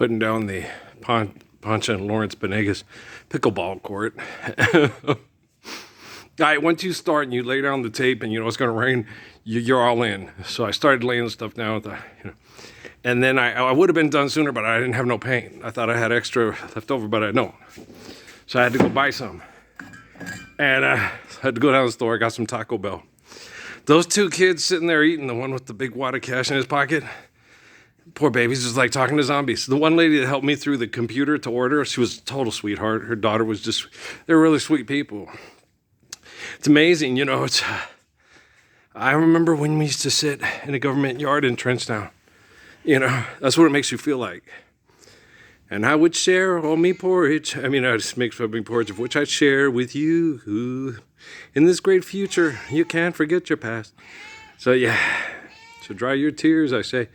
putting down the Poncha and Lawrence Benegas pickleball court. Once you start and you lay down the tape and you know it's going to rain, you're all in. So I started laying stuff down, and then I would have been done sooner, but I didn't have no paint. I thought I had extra left over, but I don't. So I had to go buy some. And I had to go down to the store, got some Taco Bell. Those two kids sitting there eating, the one with the big wad of cash in his pocket, poor babies, just like talking to zombies. The one lady that helped me through the computer to order, she was a total sweetheart. Her daughter was just, they're really sweet people. It's amazing, I remember when we used to sit in a government yard in Trenchtown. That's what it makes you feel like. And I would share all me porridge. I just make me porridge of which I'd share with you. Who, in this great future, you can't forget your past. So dry your tears, I say.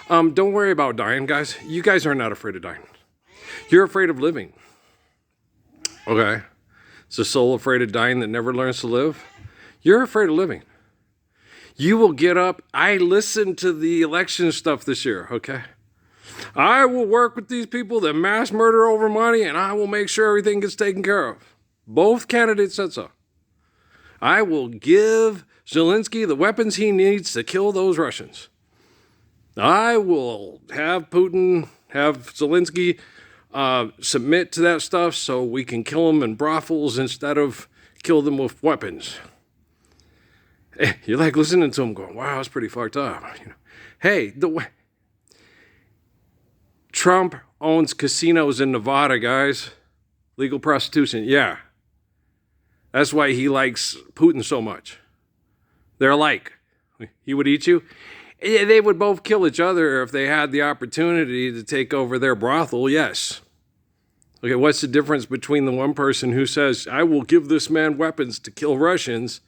Don't worry about dying, guys. You guys are not afraid of dying. You're afraid of living. Okay? It's a soul afraid of dying that never learns to live. You're afraid of living. You will get up. I listened to the election stuff this year, okay? I will work with these people that mass murder over money, and I will make sure everything gets taken care of. Both candidates said so. I will give Zelensky the weapons he needs to kill those Russians. I will have Putin, have Zelensky submit to that stuff so we can kill them in brothels instead of kill them with weapons. You're like listening to them going, wow, that's pretty fucked up. Hey, Trump owns casinos in Nevada, guys. Legal prostitution, yeah. That's why he likes Putin so much. They're alike. He would eat you. They would both kill each other if they had the opportunity to take over their brothel, yes. Okay, what's the difference between the one person who says, I will give this man weapons to kill Russians,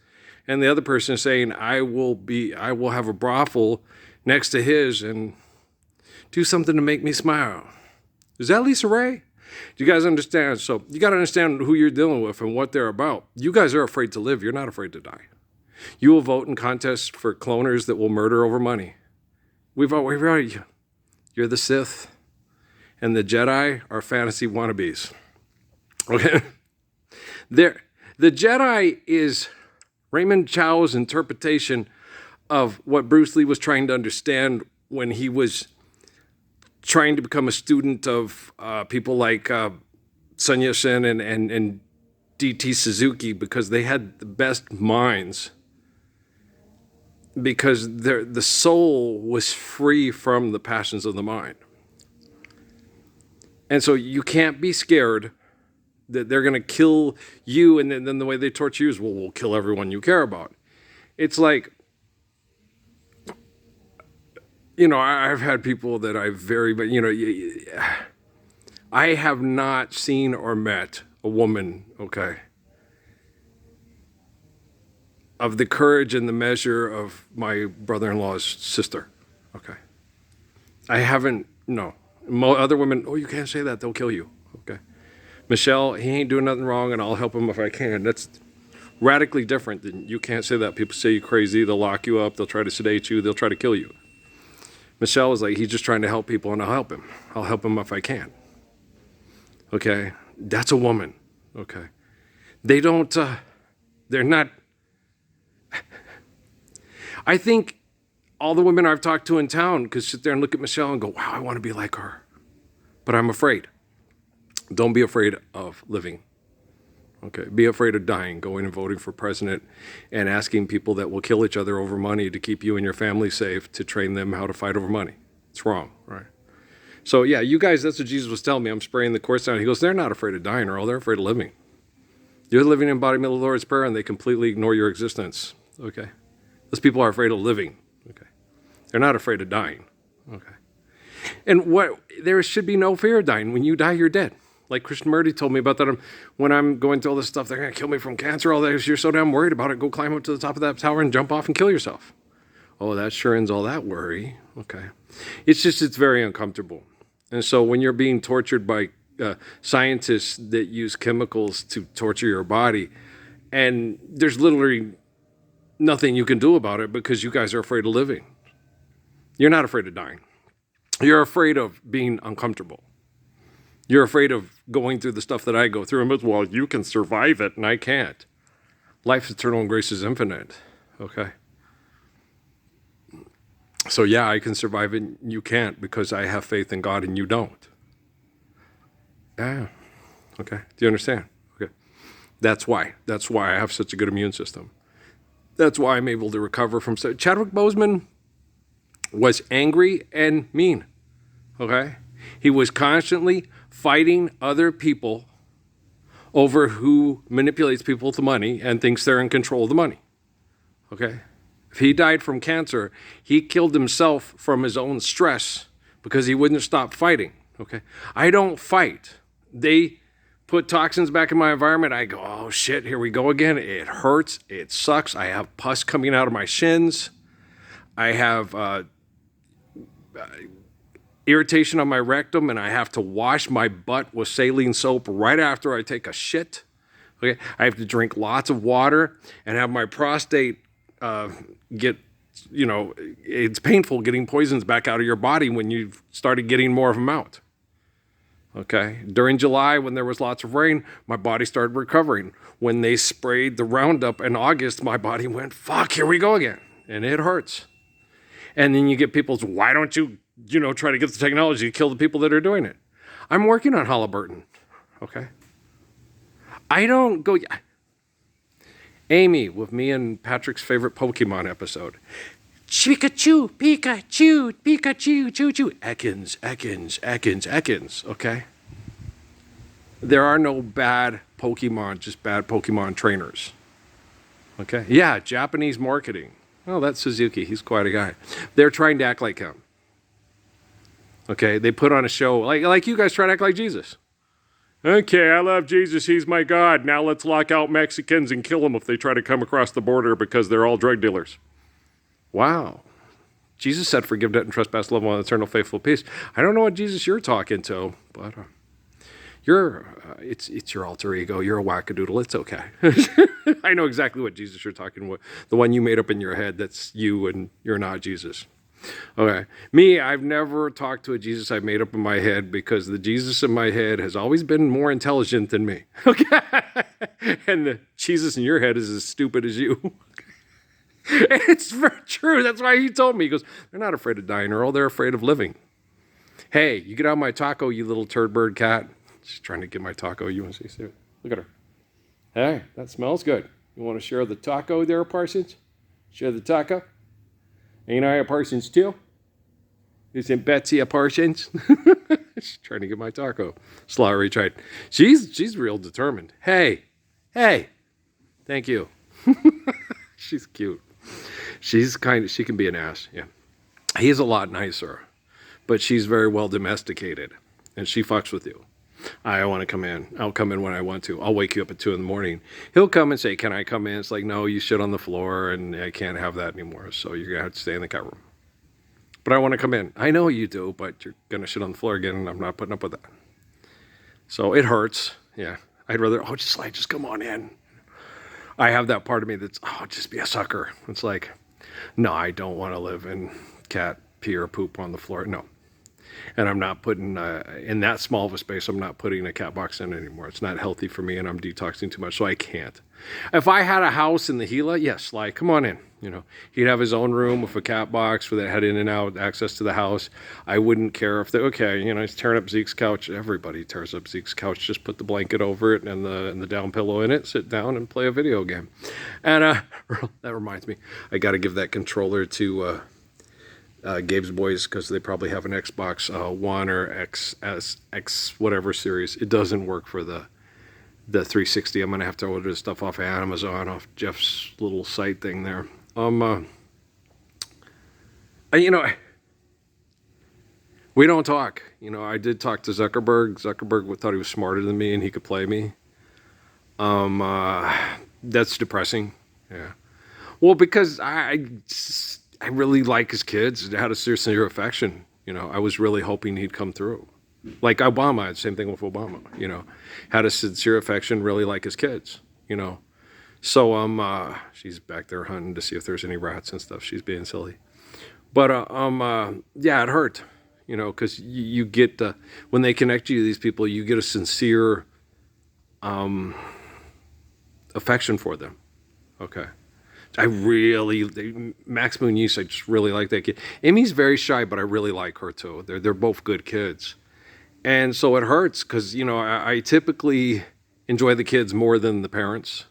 and the other person saying, I will have a brothel next to his and do something to make me smile? Is that Lisa Ray? Do you guys understand? So you got to understand who you're dealing with and what they're about. You guys are afraid to live. You're not afraid to die. You will vote in contests for cloners that will murder over money. We've already, you're the Sith, and the Jedi are fantasy wannabes. Okay? The Jedi is Raymond Chow's interpretation of what Bruce Lee was trying to understand when he was trying to become a student of people like Sun Yat-sen and D.T. Suzuki, because they had the best minds, because the soul was free from the passions of the mind. And so you can't be scared that they're going to kill you, and then the way they torture you is, well, we'll kill everyone you care about. It's like, I've had people that I have not seen or met a woman, okay, of the courage and the measure of my brother-in-law's sister, okay. I haven't, no. Other women, oh, you can't say that, they'll kill you, okay. Michelle, he ain't doing nothing wrong and I'll help him if I can. That's radically different than you can't say that. People say you're crazy, they'll lock you up, they'll try to sedate you, they'll try to kill you. Michelle was like, he's just trying to help people and I'll help him. I'll help him if I can. Okay, that's a woman, okay. They're not, I think all the women I've talked to in town could sit there and look at Michelle and go, wow, I want to be like her. But I'm afraid. Don't be afraid of living. Okay, be afraid of dying, going and voting for president and asking people that will kill each other over money to keep you and your family safe to train them how to fight over money. It's wrong, right? So yeah, you guys, that's what Jesus was telling me. I'm spraying the course down. He goes, they're not afraid of dying, Earl. They're afraid of living. You're living in embodiment of the Lord's Prayer and they completely ignore your existence, okay? Those people are afraid of living, okay? They're not afraid of dying, okay? And there should be no fear of dying. When you die, you're dead. Like Krishnamurti told me about that. When I'm going through all this stuff, they're going to kill me from cancer, all that. You're so damn worried about it. Go climb up to the top of that tower and jump off and kill yourself. Oh, that sure ends all that worry. Okay. It's very uncomfortable. And so when you're being tortured by scientists that use chemicals to torture your body, and there's literally nothing you can do about it because you guys are afraid of living. You're not afraid of dying. You're afraid of being uncomfortable. You're afraid of going through the stuff that I go through. And well, you can survive it and I can't. Life is eternal and grace is infinite. Okay. So yeah, I can survive it and you can't because I have faith in God and you don't. Yeah. Okay. Do you understand? Okay. That's why. That's why I have such a good immune system. That's why I'm able to recover from... Chadwick Boseman was angry and mean. Okay? He was constantly fighting other people over who manipulates people with the money and thinks they're in control of the money. Okay? If he died from cancer, he killed himself from his own stress because he wouldn't stop fighting. Okay? I don't fight. They put toxins back in my environment. I go, oh shit, here we go again. It hurts. It sucks. I have pus coming out of my shins. I have irritation on my rectum, and I have to wash my butt with saline soap right after I take a shit. Okay, I have to drink lots of water and have my prostate get, it's painful getting poisons back out of your body when you've started getting more of them out. Okay, during July when there was lots of rain, my body started recovering. When they sprayed the Roundup in August, my body went, fuck, here we go again. And it hurts. And then you get people, why don't you, try to get the technology to kill the people that are doing it? I'm working on Halliburton, okay? I don't go... Amy, with me and Patrick's favorite Pokemon episode. Pikachu, Pikachu, Pikachu, choo, choo. Ekans, okay? There are no bad Pokemon, just bad Pokemon trainers. Okay? Yeah, Japanese marketing. Oh, that's Suzuki. He's quite a guy. They're trying to act like him. Okay? They put on a show like you guys try to act like Jesus. Okay, I love Jesus. He's my God. Now let's lock out Mexicans and kill them if they try to come across the border because they're all drug dealers. Wow. Jesus said, forgive debt and trespass, love one, eternal, faithful peace. I don't know what Jesus you're talking to, but it's your alter ego. You're a wackadoodle. It's okay. I know exactly what Jesus you're talking about. The one you made up in your head, that's you and you're not Jesus. Okay. Me, I've never talked to a Jesus I made up in my head because the Jesus in my head has always been more intelligent than me. Okay. And the Jesus in your head is as stupid as you. It's very true. That's why he told me. He goes, they're not afraid of dying, Earl. They're afraid of living. Hey, you get out my taco, you little turd bird cat. She's trying to get my taco. You want to see it? Look at her. Hey, that smells good. You want to share the taco there, Parsons? Share the taco? Ain't I a Parsons too? Isn't Betsy a Parsons? She's trying to get my taco. Slaughter tried. She's real determined. Hey. Thank you. She's cute. She can be an ass, yeah. He's a lot nicer, but she's very well domesticated, and she fucks with you. I want to come in. I'll come in when I want to. I'll wake you up at 2 a.m. He'll come and say, can I come in? It's like, no, you shit on the floor, and I can't have that anymore, so you're going to have to stay in the cat room. But I want to come in. I know you do, but you're going to shit on the floor again, and I'm not putting up with that. So it hurts, yeah. I'd rather, just come on in. I have that part of me that's, just be a sucker. It's like, no, I don't want to live in cat pee or poop on the floor. No. And I'm not putting, in that small of a space, I'm not putting a cat box in anymore. It's not healthy for me, and I'm detoxing too much, so I can't. If I had a house in the Gila, yes, like, come on in. He'd have his own room with a cat box where they had in and out access to the house. I wouldn't care if he's tearing up Zeke's couch. Everybody tears up Zeke's couch. Just put the blanket over it and the down pillow in it, sit down and play a video game. And that reminds me, I got to give that controller to Gabe's boys because they probably have an Xbox One or X whatever series. It doesn't work for the 360. I'm going to have to order stuff off of Amazon, off Jeff's little site thing there. We don't talk. I did talk to Zuckerberg. Zuckerberg thought he was smarter than me and he could play me. That's depressing. Yeah. Well, because I really like his kids. Had a sincere affection. I was really hoping he'd come through. Like Obama, same thing with Obama. Had a sincere affection, really like his kids. So she's back there hunting to see if there's any rats and stuff. She's being silly. But yeah, it hurt. you know, because you get when they connect you to these people, you get a sincere affection for them. Okay. Max Muniz, I just really like that kid. Amy's very shy, but I really like her too. They're both good kids. And so it hurts because, you know, I typically enjoy the kids more than the parents.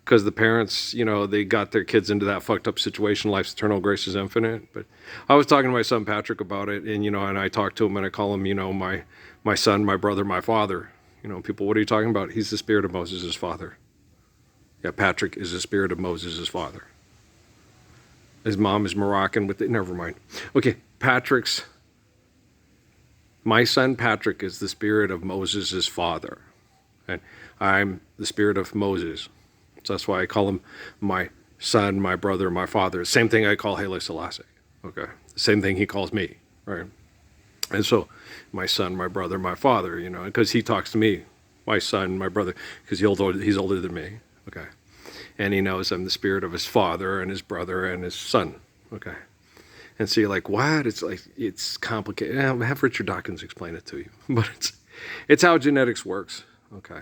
Because the parents, you know, they got their kids into that fucked up situation. Life's eternal, grace is infinite. But I was talking to my son Patrick about it, and you know, and I talk to him and I call him, you know, my son, my brother, my father. You know, people, what are you talking about? He's the spirit of Moses' father. Yeah, Patrick is the spirit of Moses' father. His mom is Moroccan with it. Never mind. Okay, my son Patrick is the spirit of Moses' father. And I'm the spirit of Moses. So that's why I call him my son, my brother, my father. Same thing I call Haile Selassie. Okay. Same thing he calls me. Right. And so my son, my brother, my father, you know, because he talks to me, my son, my brother, because he's older than me. Okay. And he knows I'm the spirit of his father and his brother and his son. Okay. And so you're like, what? It's like, it's complicated. Have Richard Dawkins explain it to you. But it's how genetics works. Okay.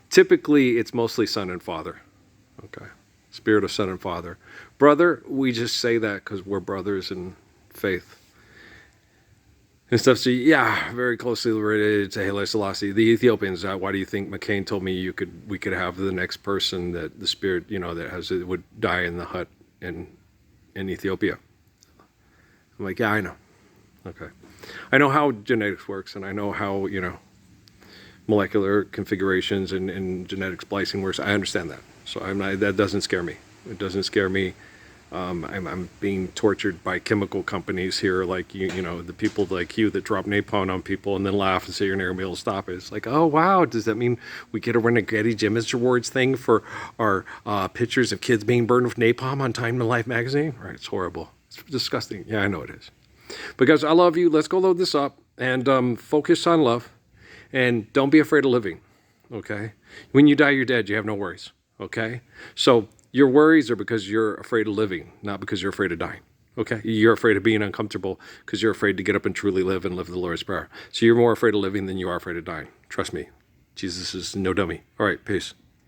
Typically, it's mostly son and father. Okay. Spirit of son and father. Brother, we just say that because we're brothers in faith and stuff. So yeah, very closely related to Haile Selassie. The Ethiopians, why do you think McCain told me we could have the next person that the spirit, you know, would die in the hut in Ethiopia? I'm like, yeah, I know. Okay. I know how genetics works, and I know how, you know, molecular configurations and genetic splicing works. I understand that. So that doesn't scare me. It doesn't scare me. I'm being tortured by chemical companies here, like you know, the people like you that drop napalm on people and then laugh and say you're never gonna be able to stop it. It's like, oh wow, does that mean we get a Renegade Image Awards thing for our pictures of kids being burned with napalm on Time to Life magazine? Right, it's horrible. It's disgusting. Yeah, I know it is. But guys, I love you. Let's go load this up and focus on love, and don't be afraid of living. Okay, when you die, you're dead. You have no worries. Okay, so your worries are because you're afraid of living, not because you're afraid of dying. Okay, you're afraid of being uncomfortable because you're afraid to get up and truly live and live the Lord's Prayer. So you're more afraid of living than you are afraid of dying. Trust me, Jesus is no dummy. All right, peace.